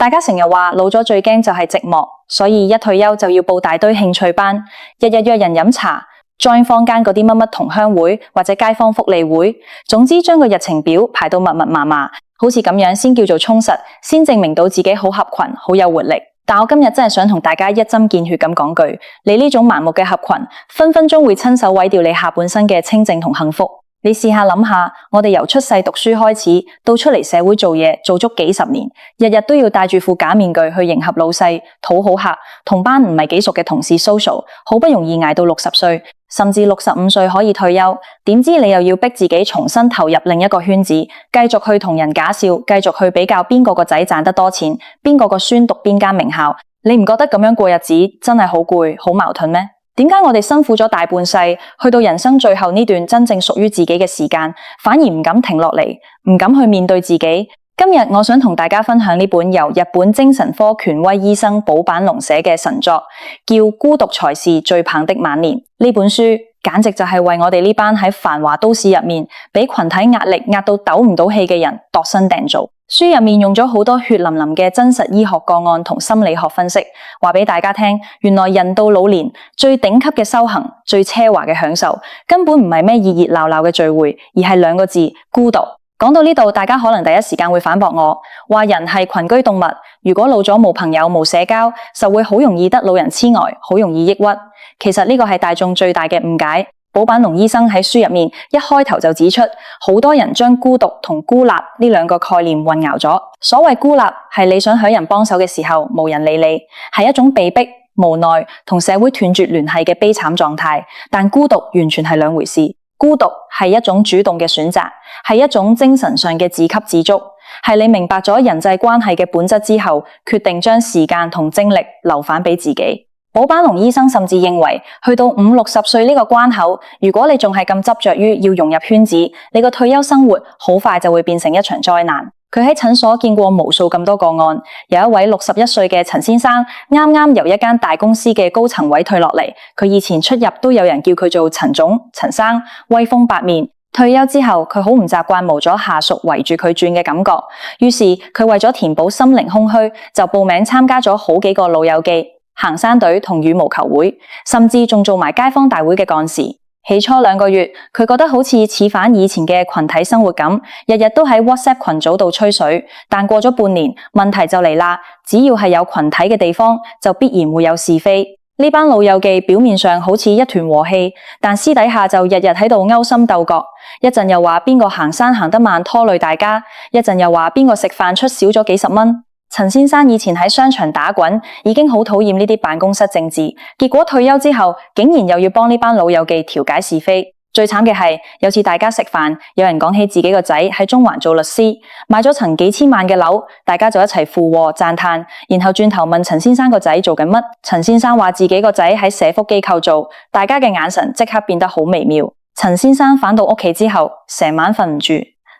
大家成日話老咗最驚就係寂寞，所以一退休就要報大堆興趣班，日日約人飲茶，join坊間嗰啲乜乜同鄉會或者街坊福利會，總之將個日程表排到密密麻麻，好似咁樣先叫做充實，先證明到自己好合群，好有活力。但我今日真係想同大家一針見血咁講句，你呢種盲目嘅合群，分分鐘會親手毀掉你下半生嘅清靜同幸福。你試下諗下，我哋由出世讀書開始，到出嚟社會做嘢，做足幾十年，日日都要戴住副假面具去迎合老細，討好客，同班唔係幾熟嘅同事 social， 好不容易捱到60歲，甚至65歲可以退休，點知你又要逼自己重新投入另一個圈子，繼續去同人假笑，繼續去比較邊個個仔賺得多錢，邊個個孫讀邊間名校，你唔覺得咁樣過日子真係好攰，好矛盾咩？點解我哋辛苦咗大半世，去到人生最後呢段真正屬於自己嘅時間，反而唔敢停落嚟，唔敢去面對自己？今日我想同大家分享呢本由日本精神科權威醫生保坂隆寫嘅神作，叫《孤獨才是最棒的晚年》。呢本書簡直就係為我哋呢班喺繁華都市入面，俾群體壓力壓到抖唔到氣嘅人度身訂造。書入面用咗好多血淋淋嘅真實醫學個案同心理學分析，話俾大家聽，原來人到老年最頂級嘅修行、最奢華嘅享受，根本唔係咩熱熱鬧鬧嘅聚會，而係2個字：孤獨。講到呢度，大家可能第一時間會反駁我，話人係群居動物，如果老咗冇朋友冇社交，就會好容易得老人痴呆，好容易抑鬱。其實呢個係大眾最大嘅誤解。保坂隆醫生喺書入面一開頭就指出，好多人將孤獨同孤立呢2個概念混淆咗。所謂孤立係你想響人幫手嘅時候無人理你，係一種被逼、無奈同社會斷絕聯繫嘅悲慘狀態，但孤獨完全係2回事。孤獨係一種主動嘅選擇，係一種精神上嘅自給自足，係你明白咗人際關係嘅本質之後，決定將時間同精力留返俾自己。保坂隆醫生甚至認為，去到50、60歲呢個關口，如果你仲係咁執着於要融入圈子，你個退休生活好快就會變成一場災難。佢喺診所見過無數咁多個案，有一位61歲嘅陳先生，啱啱由一間大公司嘅高層位退落嚟，佢以前出入都有人叫佢做陳總、陳生，威風八面。退休之後，佢好唔習慣冇咗下屬圍住佢轉嘅感覺，於是佢為咗填補心靈空虛，就報名參加咗好幾個老友記、行山隊同羽毛球會，甚至仲做埋街坊大會嘅幹事。起初2個月，佢覺得好似似返以前嘅群體生活咁，日日都喺 WhatsApp 群組度吹水。但過咗半年，問題就嚟啦，只要係有群體嘅地方，就必然會有是非。呢班老友記表面上好似一團和氣，但私底下就日日喺度勾心鬥角，一陣又話邊個行山行得慢拖累大家，一陣又話邊個食飯出少咗幾十蚊。陳先生以前喺商場打滾，已經好討厭呢啲辦公室政治，結果退休之後，竟然又要幫呢班老友記調解是非。最慘嘅係，有次大家食飯，有人講起自己個仔喺中環做律師，買咗層幾千萬嘅樓，大家就一齊附和讚嘆，然後轉頭問陳先生個仔做緊乜，陳先生話自己個仔喺社福機構做，大家嘅眼神即刻變得好微妙。陳先生返到屋企之後，成晚瞓唔住，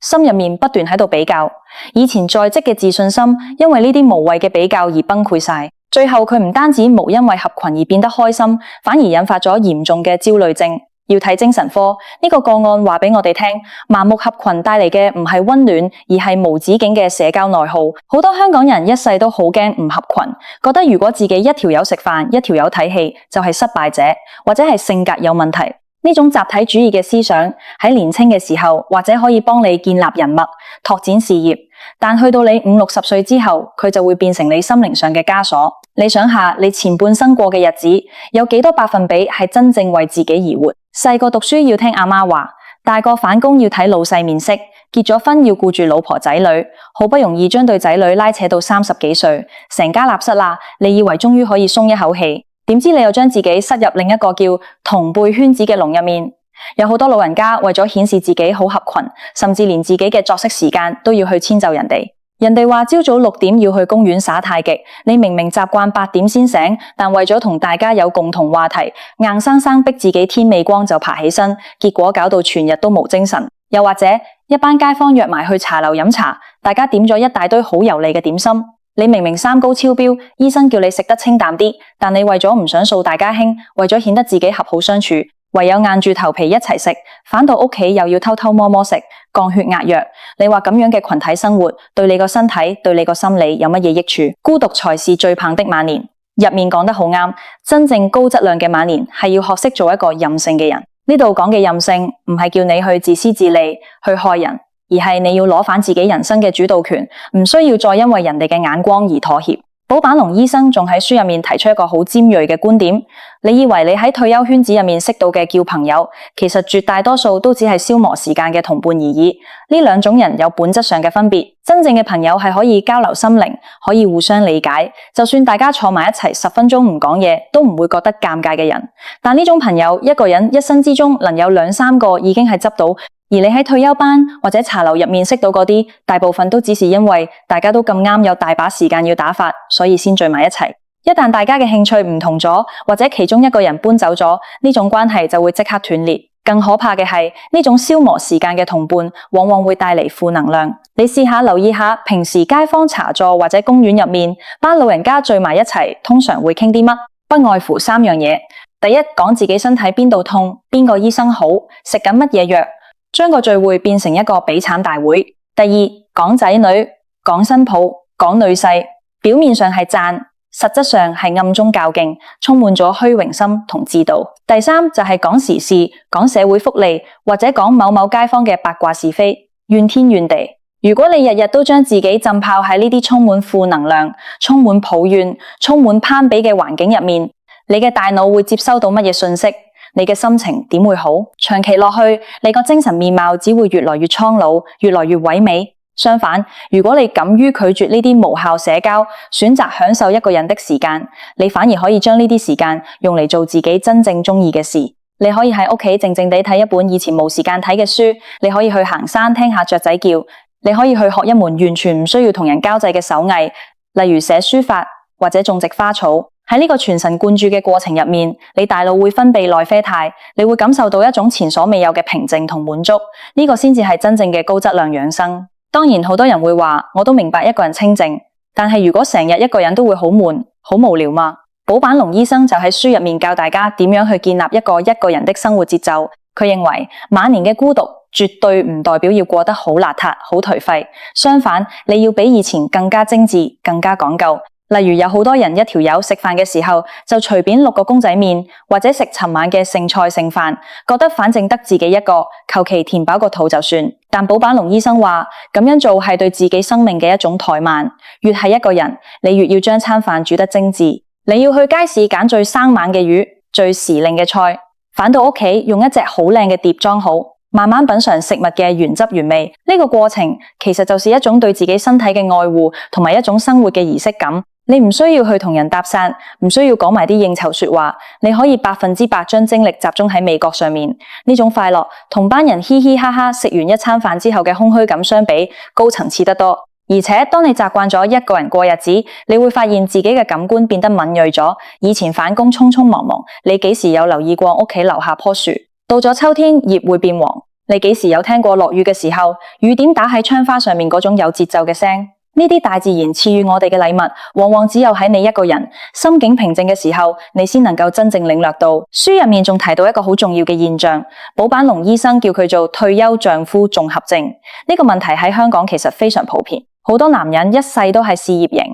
心入面不斷喺度比較，以前在職嘅自信心因為呢啲無謂嘅比較而崩潰晒。最後佢唔單止冇因為合群而變得開心，反而引發咗嚴重嘅焦慮症，要睇精神科。呢個個案話俾我哋聽，盲目合群帶嚟嘅唔係溫暖，而係無止境嘅社交內耗。好多香港人一世都好驚唔合群，覺得如果自己一條友食飯，一條友睇戲，就係失敗者，或者係性格有問題。呢種集體主義嘅思想喺年輕嘅時候或者可以幫你建立人脈、拓展事業，但去到你50、60歲之後，佢就會變成你心靈上嘅枷鎖。你想下，你前半生過嘅日子，有幾多%係真正為自己而活？細個讀書要聽阿媽話，大個返工要睇老細面色，結咗婚要顧住老婆仔女，好不容易將對仔女拉扯到30幾歲，成家立室啦，你以為終於可以鬆一口氣，點知你又將自己塞入另一個叫同輩圈子嘅籠入面。有好多老人家為咗顯示自己好合群，甚至連自己嘅作息時間都要去遷就人哋。人哋話朝早6點要去公園耍太極，你明明習慣8點先醒，但為咗同大家有共同話題，硬生生逼自己天未光就爬起身，結果搞到全日都冇精神。又或者一班街坊約埋去茶樓飲茶，大家點咗一大堆好油膩嘅點心，你明明三高超標，醫生叫你食得清淡啲，但你為咗唔想掃大家興，為咗顯得自己合好相處，唯有硬住頭皮一齊食，反到屋企又要偷偷摸摸食，降血壓藥。你話咁樣嘅群體生活，對你個身體，對你個心理有乜嘢益處？孤獨才是最棒的晚年。入面講得好啱，真正高質量嘅晚年係要學識做一個任性嘅人。呢度講嘅任性，唔係叫你去自私自利，去害人，而係你要攞返自己人生嘅主導權，唔需要再因為人哋嘅眼光而妥協。寶坂龍醫生仲喺書入面提出一個好尖銳嘅觀點，你以為你喺退休圈子入面識到嘅叫朋友，其實絕大多數都只係消磨時間嘅同伴而已。呢兩種人有本質上嘅分別，真正嘅朋友係可以交流心靈，可以互相理解，就算大家坐埋一齊10分鐘唔講嘢，都唔會覺得尷尬嘅人。但呢種朋友，一個人一生之中能有2、3個已經係執到。而你喺退休班或者茶樓入面識到嗰啲，大部分都只是因為大家都咁啱有大把時間要打發，所以先聚埋一齊。一旦大家嘅興趣唔同咗，或者其中一個人搬走咗，呢種關係就會即刻斷裂。更可怕嘅係，呢種消磨時間嘅同伴，往往會帶嚟負能量。你試下留意下，平時街坊茶座或者公園入面，班老人家聚埋一齊，通常會傾啲乜？不外乎3樣嘢。第一，講自己身體邊度痛，邊個醫生好，食緊乜嘢藥。將個聚會變成一個比慘大會。第二，講仔女、講新抱、講女婿，表面上係讚，實質上係暗中較勁，充滿咗虛榮心同自妒。第三就係講時事、講社會福利，或者講某某街坊嘅八卦是非，怨天怨地。如果你日日都將自己浸泡喺呢啲充滿負能量、充滿抱怨、充滿攀比嘅環境入面，你嘅大腦會接收到乜嘢信息？你嘅心情點會好？長期落去，你個精神面貌只會越來越蒼老，越來越萎靡。相反，如果你敢於拒絕呢啲無效社交，選擇享受一個人的時間，你反而可以將呢啲時間用嚟做自己真正中意嘅事。你可以喺屋企靜靜地睇一本以前冇時間睇嘅書，你可以去行山聽下雀仔叫，你可以去學一門完全唔需要同人交際嘅手藝，例如寫書法或者種植花草。喺呢個全神貫注嘅過程入面，你大腦會分泌內啡肽，你會感受到一種前所未有嘅平靜同滿足，呢個先至係真正嘅高質量養生。當然，好多人會話，我都明白一個人清靜，但係如果成日一個人都會好悶、好無聊嘛？寶坂龍醫生就喺書入面教大家點樣去建立一個人的生活節奏。佢認為晚年嘅孤獨絕對唔代表要過得好邋遢、好頹廢，相反，你要比以前更加精緻、更加講究。例如有好多人一條友食飯嘅時候就隨便淥個公仔麵，或者食尋晚嘅剩菜剩飯，覺得反正得自己一個，求其填飽個肚就算。但寶坂龍醫生話，咁樣做係對自己生命嘅一種怠慢。越係一個人，你越要將餐飯煮得精緻。你要去街市揀最生猛嘅魚、最時令嘅菜，返到屋企用一隻好靚嘅碟裝好，慢慢品嘗食物嘅原汁原味。呢個過程其實就是一種對自己身體嘅愛護，同埋一種生活嘅儀式感。你唔需要去同人搭訕，唔需要講埋啲應酬說話，你可以100%將精力集中喺味覺上面。呢種快樂同班人嘻嘻哈哈食完一餐飯之後嘅空虛感相比，高層次得多。而且當你習慣咗一個人過日子，你會發現自己嘅感官變得敏銳咗。以前返工匆匆忙忙，你幾時有留意過屋企樓下棵樹？到咗秋天，葉會變黃。你幾時有聽過落雨嘅時候，雨點打喺窗花上面嗰種有節奏嘅聲？呢啲大自然賜予我哋嘅禮物，往往只有喺你一個人心境平靜嘅時候，你先能夠真正領略到。書入面仲提到一個好重要嘅現象，寶坂龍醫生叫佢做退休丈夫綜合症。呢個問題喺香港其實非常普遍，好多男人一世都係事業型，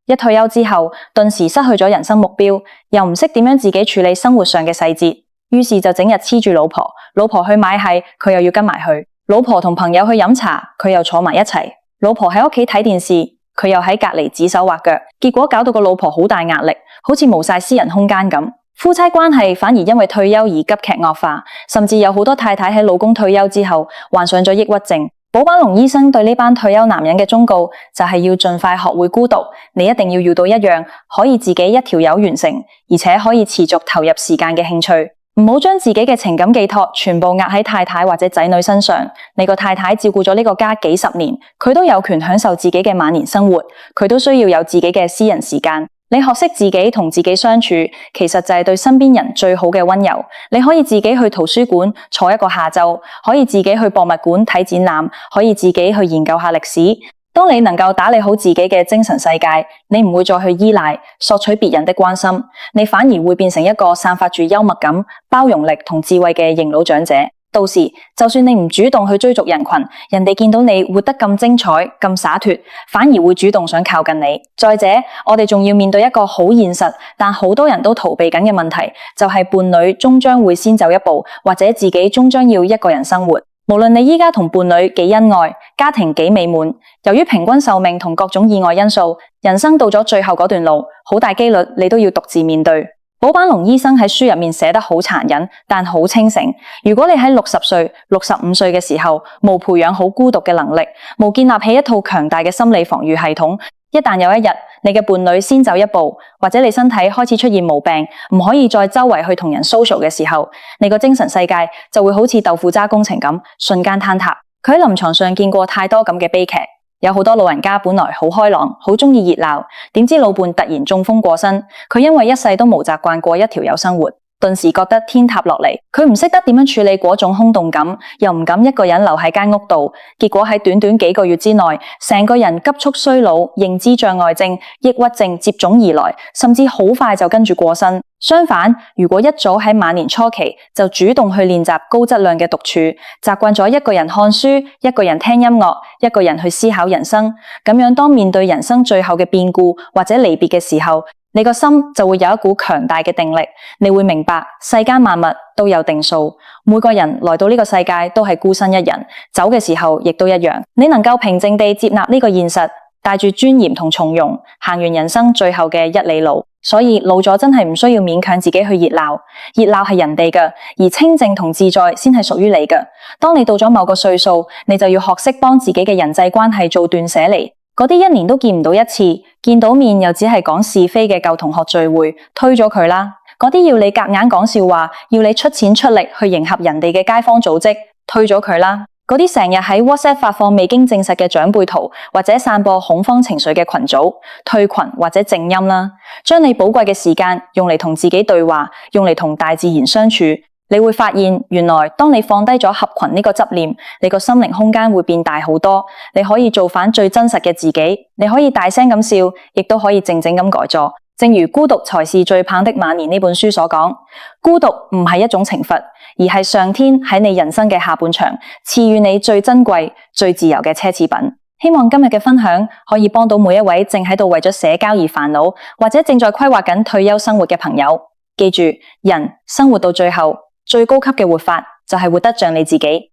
一退休之後頓時失去咗人生目標，又唔識點樣自己處理生活上嘅細節，於是就整日黐住老婆，老婆去買戲，佢又要跟埋去，老婆同朋友去飲茶，佢又坐埋一齊。老婆喺屋企睇電視，佢又喺隔籬指手畫腳，結果搞到個老婆好大壓力，好似冇晒私人空間咁。夫妻關係反而因為退休而急劇惡化，甚至有好多太太喺老公退休之後患上咗抑鬱症。寶坂龍醫生對呢班退休男人嘅忠告就係要盡快學會孤獨，你一定要遇到一樣可以自己一條友完成，而且可以持續投入時間嘅興趣。唔好將自己嘅情感寄託全部壓喺太太或者仔女身上。你個太太照顧咗呢個家幾十年，佢都有權享受自己嘅晚年生活，佢都需要有自己嘅私人時間。你學識自己同自己相處，其實就係對身邊人最好嘅溫柔。你可以自己去圖書館坐一個下晝，可以自己去博物館睇展覽，可以自己去研究下歷史。當你能夠打理好自己嘅精神世界，你唔會再去依賴索取別人的關心，你反而會變成一個散發住幽默感、包容力同智慧嘅認老長者。到時就算你唔主動去追逐人群，人哋見到你活得咁精彩、咁灑脫，反而會主動想靠近你。再者，我哋仲要面對一個好現實，但好多人都逃避緊嘅問題，就係伴侶終將會先走一步，或者自己終將要一個人生活。無論你依家同伴侶幾恩愛，家庭幾美滿，由於平均壽命同各種意外因素，人生到咗最後嗰段路，好大機率你都要獨自面對。寶坂龍醫生喺書入面寫得好殘忍，但好清醒。如果你喺60歲、65歲嘅時候，冇培養好孤獨嘅能力，冇建立起一套強大嘅心理防禦系統，一旦有一日你嘅伴侶先走一步，或者你身體開始出現毛病，唔可以再周圍去同人 social 嘅時候，你個精神世界就會好似豆腐渣工程咁，瞬間坍塌。佢喺臨床上見過太多咁嘅悲劇。有好多老人家本來好開朗，好鍾意熱鬧，點知老伴突然中風過身，佢因為一世都冇習慣過一條友生活，頓時覺得天塌落嚟。佢唔識得點樣處理嗰種空洞感，又唔敢一個人留喺間屋度，結果喺短短幾個月之內，成個人急速衰老，認知障礙症、抑鬱症接踵而來，甚至好快就跟住過身。相反，如果一早喺晚年初期就主動去練習高質量嘅獨處，習慣咗一個人看書、一個人聽音樂、一個人去思考人生，咁樣當面對人生最後嘅變故或者離別嘅時候，你個心就會有一股強大嘅定力，你會明白世間萬物都有定數，每個人來到呢個世界都係孤身一人，走嘅時候亦都一樣。你能夠平靜地接納呢個現實，帶住尊嚴同從容，行完人生最後嘅1里路。所以老咗真係唔需要勉強自己去熱鬧，熱鬧係人哋嘅，而清靜同自在先係屬於你嘅。當你到咗某個歲數，你就要學識幫自己嘅人際關係做斷捨離。嗰啲1年都見唔到一次，見到面又只係講是非嘅舊同學聚會，推咗佢啦。嗰啲要你夾硬講笑話，要你出錢出力去迎合人哋嘅街坊組織，推咗佢啦。嗰啲成日喺 WhatsApp 發放未經證實嘅長輩圖，或者散播恐慌情緒嘅群組，退群或者靜音啦。將你寶貴嘅時間用嚟同自己對話，用嚟同大自然相處，你會發現原來當你放低咗合群呢個執念，你個心靈空間會變大好多。你可以做返最真實嘅自己，你可以大聲咁笑，亦都可以靜靜咁改作。正如《孤獨才是最棒的晚年》呢本書所講，孤獨唔係一種懲罰，而係上天喺你人生嘅下半場賜予你最珍貴、最自由嘅奢侈品。希望今日嘅分享可以幫到每一位正喺度為咗社交而煩惱，或者正在規劃緊退休生活嘅朋友。記住，人生活到最後，最高級嘅活法就係活得像你自己。